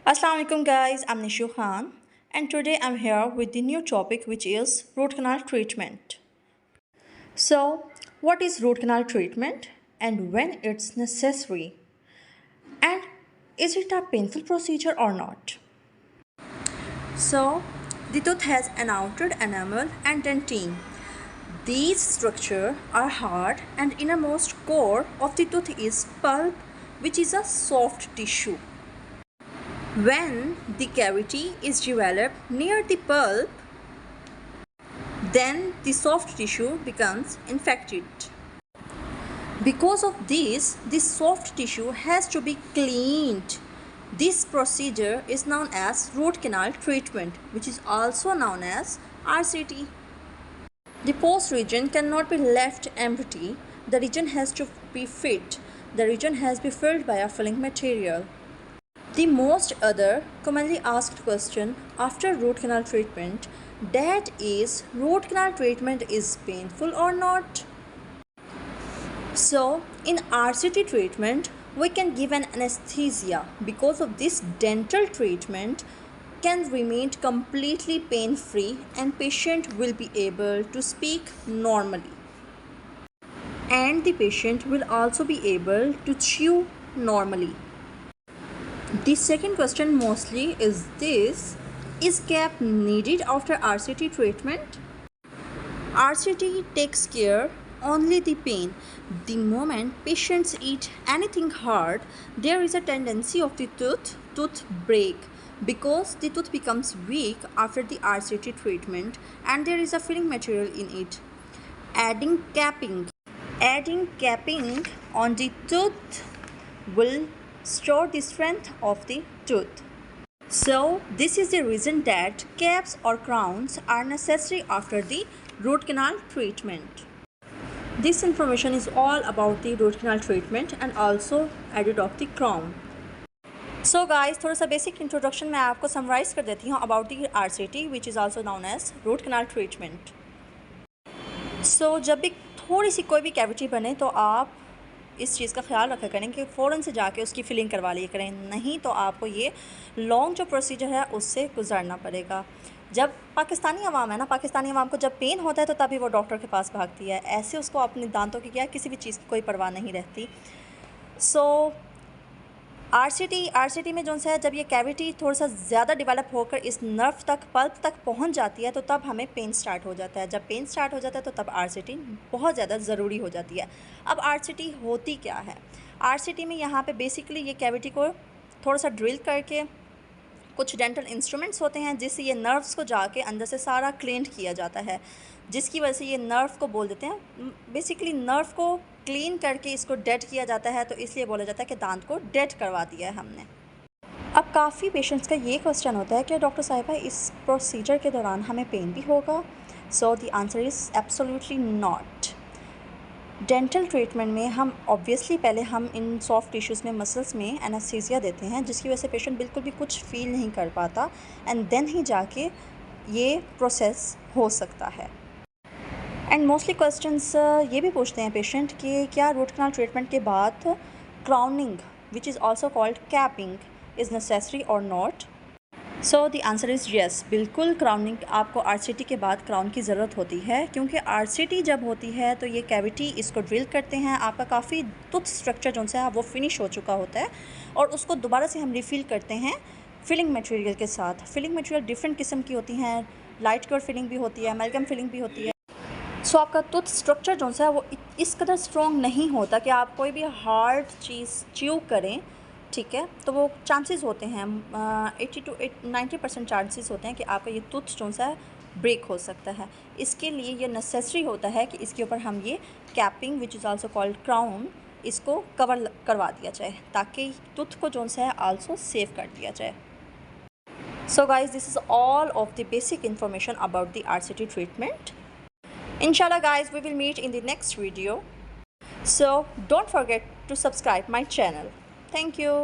Assalamu alaikum guys, I'm Nishu Khan and today I'm here with the new topic which is root canal treatment. So, what is root canal treatment and when it's necessary? And is it a painful procedure or not? So, the tooth has an outer enamel and dentine. These structures are hard and innermost core of the tooth is pulp, which is a soft tissue. When the cavity is developed near the pulp, then the soft tissue becomes infected. Because of this soft tissue has to be cleaned. This procedure is known as root canal treatment, which is also known as RCT. The post region cannot be left empty. The region has to be filled. The region has to be filled by a filling material. The most other commonly asked question after root canal treatment, that is, root canal treatment is painful or not? So, in RCT treatment, we can give an anesthesia. Because of this, dental treatment can remain completely pain-free and patient will be able to speak normally. And the patient will also be able to chew normally. The second question mostly is this: is cap needed after RCT treatment? RCT takes care only the pain. The moment patients eat anything hard, there is a tendency of the tooth break because the tooth becomes weak after the RCT treatment and there is a filling material in it. Adding capping on the tooth will store the strength of the tooth. So this is the reason that caps or crowns are necessary after the root canal treatment. This information is all about the root canal treatment and also added of the crown. So guys, थोड़ा सा basic introduction मैं आपको summarise कर देती हूँ about the RCT which is also known as root canal treatment. So जब भी थोड़ी सी कोई भी कैविटी बने तो आप इस चीज़ का ख्याल रखा करें कि फ़ौरन से जाके उसकी फिलिंग करवा लिया करें, नहीं तो आपको ये लॉन्ग जो प्रोसीजर है उससे गुजरना पड़ेगा. जब पाकिस्तानी अवाम है ना, पाकिस्तानी अवाम को जब पेन होता है तो तभी वो डॉक्टर के पास भागती है. ऐसे उसको अपने दांतों की क्या किसी भी चीज़ की कोई परवाह नहीं रहती. सो आरसीटी में जो है, जब ये कैविटी थोड़ा सा ज़्यादा डेवलप होकर इस नर्व तक पल्प तक पहुंच जाती है तो तब हमें पेन स्टार्ट हो जाता है. जब पेन स्टार्ट हो जाता है तो तब आरसीटी बहुत ज़्यादा ज़रूरी हो जाती है. अब आरसीटी होती क्या है? आरसीटी में यहाँ पे बेसिकली ये कैविटी को थोड़ा सा ड्रिल करके कुछ डेंटल इंस्ट्रूमेंट्स होते हैं जिससे ये नर्व्स को जाके अंदर से सारा क्लीन किया जाता है, जिसकी वजह से ये नर्व को बोल देते हैं. बेसिकली नर्व को क्लीन करके इसको डेड किया जाता है, तो इसलिए बोला जाता है कि दांत को डेड करवा दिया है हमने. अब काफ़ी पेशेंट्स का ये क्वेश्चन होता है कि डॉक्टर साहिबा इस प्रोसीजर के दौरान हमें पेन भी होगा? सो the answer is absolutely not. Dental treatment में हम ऑब्वियसली पहले हम इन सॉफ्ट टिश्यूज़ में मसल्स में एनेस्थीसिया देते हैं, जिसकी वजह से पेशेंट बिल्कुल भी कुछ फील नहीं कर पाता एंड देन ही जाके ये प्रोसेस हो सकता है. एंड मोस्टली क्वेश्चंस ये भी पूछते हैं पेशेंट कि क्या रूट कैनाल ट्रीटमेंट के बाद crowning which is also called capping is necessary or not? So the answer is yes. बिल्कुल क्राउनिंग आपको आरसीटी के बाद क्राउन की ज़रूरत होती है, क्योंकि आरसीटी जब होती है तो ये कैविटी इसको ड्रिल करते हैं. आपका काफ़ी टूथ स्ट्रक्चर जो है वो फिनिश हो चुका होता है और उसको दोबारा से हम रिफ़िल करते हैं फिलिंग मटेरियल के साथ. फिलिंग मटेरियल डिफरेंट किस्म की होती हैं. लाइट क्योर फिलिंग भी होती है, अमेलगम फिलिंग भी होती है. सो आपका टूथ स्ट्रक्चर जो है वो इस कदर स्ट्रॉन्ग नहीं होता कि आप कोई भी हार्ड चीज़ च्यू करें, ठीक है, तो वो चांसेस होते हैं 80 to 90% चांसेस होते हैं कि आपका ये टूथ जो है ब्रेक हो सकता है. इसके लिए ये नेसेसरी होता है कि इसके ऊपर हम ये capping which is also called crown इसको कवर करवा दिया जाए ताकि टूथ को जो है आल्सो सेव कर दिया जाए. So guys, this is all of the basic information about the RCT treatment. Inshallah guys, we will meet in the next video. So don't forget to subscribe my channel. Thank you.